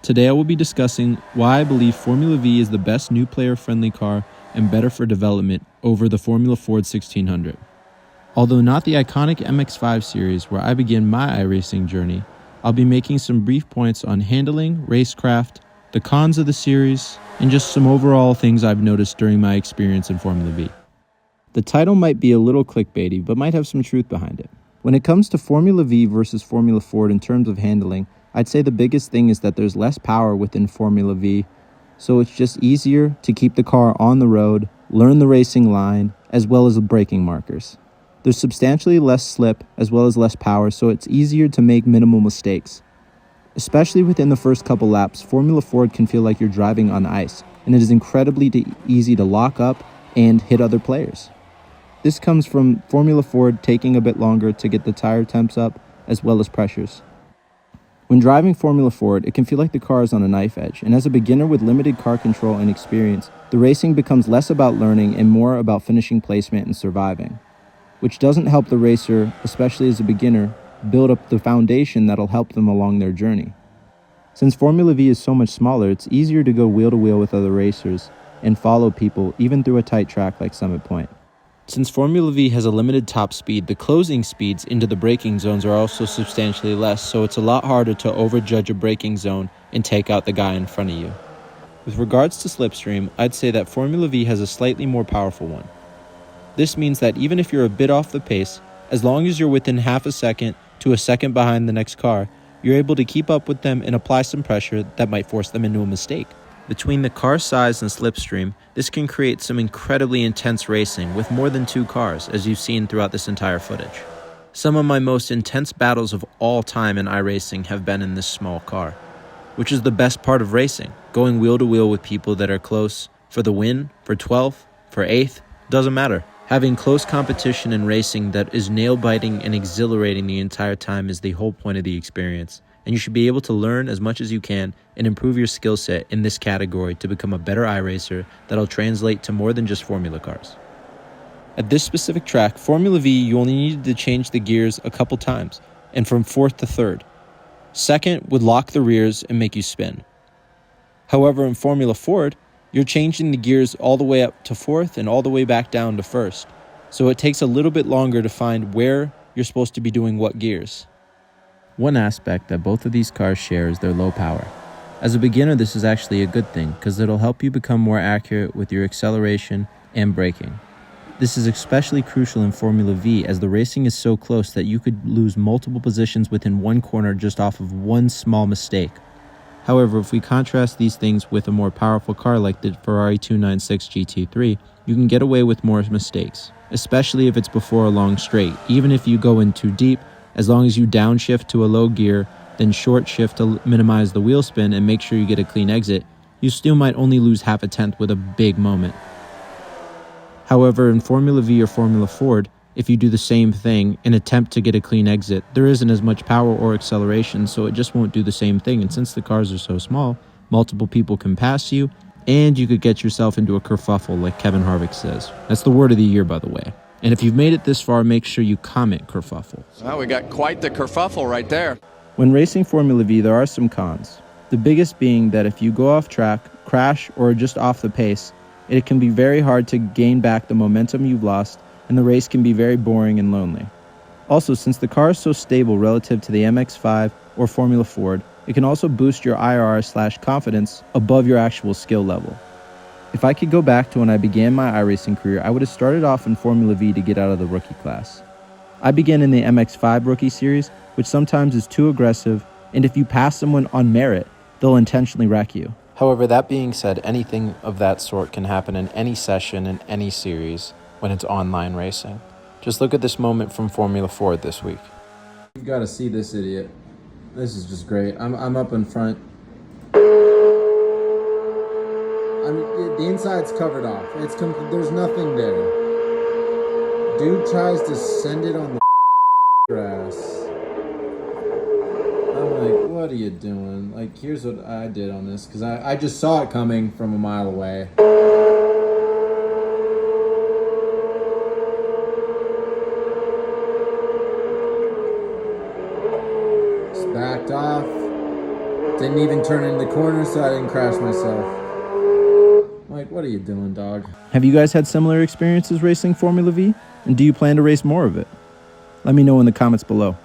Today I will be discussing why I believe Formula Vee is the best new player-friendly car and better for development over the Formula Ford 1600. Although not the iconic MX-5 series where I began my iRacing journey, I'll be making some brief points on handling, racecraft, the cons of the series, and just some overall things I've noticed during my experience in Formula Vee. The title might be a little clickbaity, but might have some truth behind it. When it comes to Formula Vee versus Formula Ford in terms of handling, I'd say the biggest thing is that there's less power within Formula Vee, so it's just easier to keep the car on the road, learn the racing line, as well as the braking markers. There's substantially less slip as well as less power, so it's easier to make minimal mistakes. Especially within the first couple laps, Formula Ford can feel like you're driving on ice, and it is incredibly easy to lock up and hit other players. This comes from Formula Ford taking a bit longer to get the tire temps up, as well as pressures. When driving Formula Ford, it can feel like the car is on a knife edge, and as a beginner with limited car control and experience, the racing becomes less about learning and more about finishing placement and surviving, which doesn't help the racer, especially as a beginner, build up the foundation that'll help them along their journey. Since Formula Vee is so much smaller, it's easier to go wheel to wheel with other racers and follow people even through a tight track like Summit Point. Since Formula Vee has a limited top speed, the closing speeds into the braking zones are also substantially less, so it's a lot harder to overjudge a braking zone and take out the guy in front of you. With regards to Slipstream, I'd say that Formula Vee has a slightly more powerful one. This means that even if you're a bit off the pace, as long as you're within half a second to a second behind the next car, you're able to keep up with them and apply some pressure that might force them into a mistake. Between the car size and Slipstream, this can create some incredibly intense racing with more than 2 cars, as you've seen throughout this entire footage. Some of my most intense battles of all time in iRacing have been in this small car, which is the best part of racing, going wheel to wheel with people that are close for the win, for 12th, for 8th, doesn't matter. Having close competition in racing that is nail-biting and exhilarating the entire time is the whole point of the experience, and you should be able to learn as much as you can and improve your skill set in this category to become a better iRacer that'll translate to more than just Formula cars. At this specific track, Formula Vee, you only needed to change the gears a couple times, and from 4th to 3rd. 2nd would lock the rears and make you spin. However, in Formula Ford, you're changing the gears all the way up to 4th and all the way back down to 1st, so it takes a little bit longer to find where you're supposed to be doing what gears. One aspect that both of these cars share is their low power. As a beginner, this is actually a good thing because it'll help you become more accurate with your acceleration and braking. This is especially crucial in Formula Vee as the racing is so close that you could lose multiple positions within one corner just off of one small mistake. However, if we contrast these things with a more powerful car like the Ferrari 296 GT3, you can get away with more mistakes, especially if it's before a long straight. Even if you go in too deep, as long as you downshift to a low gear, then short shift to minimize the wheel spin and make sure you get a clean exit, you still might only lose half a tenth with a big moment. However, in Formula Vee or Formula Ford, if you do the same thing and attempt to get a clean exit, there isn't as much power or acceleration, so it just won't do the same thing. And since the cars are so small, multiple people can pass you, and you could get yourself into a kerfuffle like Kevin Harvick says. That's the word of the year, by the way. And if you've made it this far, make sure you comment kerfuffle. Well, we got quite the kerfuffle right there. When racing Formula Vee, there are some cons. The biggest being that if you go off track, crash, or are just off the pace, it can be very hard to gain back the momentum you've lost, and the race can be very boring and lonely. Also, since the car is so stable relative to the MX-5 or Formula Ford, it can also boost your IRR/confidence above your actual skill level. If I could go back to when I began my iRacing career, I would have started off in Formula Vee to get out of the rookie class. I began in the MX-5 rookie series, which sometimes is too aggressive, and if you pass someone on merit, they'll intentionally wreck you. However, that being said, anything of that sort can happen in any session in any series when it's online racing. Just look at this moment from Formula Ford this week. You've got to see this idiot. This is just great. I'm up in front. The inside's covered off. There's nothing there. Dude tries to send it on the grass. I'm like, what are you doing? Like, here's what I did on this, because I just saw it coming from a mile away. Just backed off. Didn't even turn in the corner so I didn't crash myself. Like, what are you doing, dog? Have you guys had similar experiences racing Formula V? And do you plan to race more of it? Let me know in the comments below.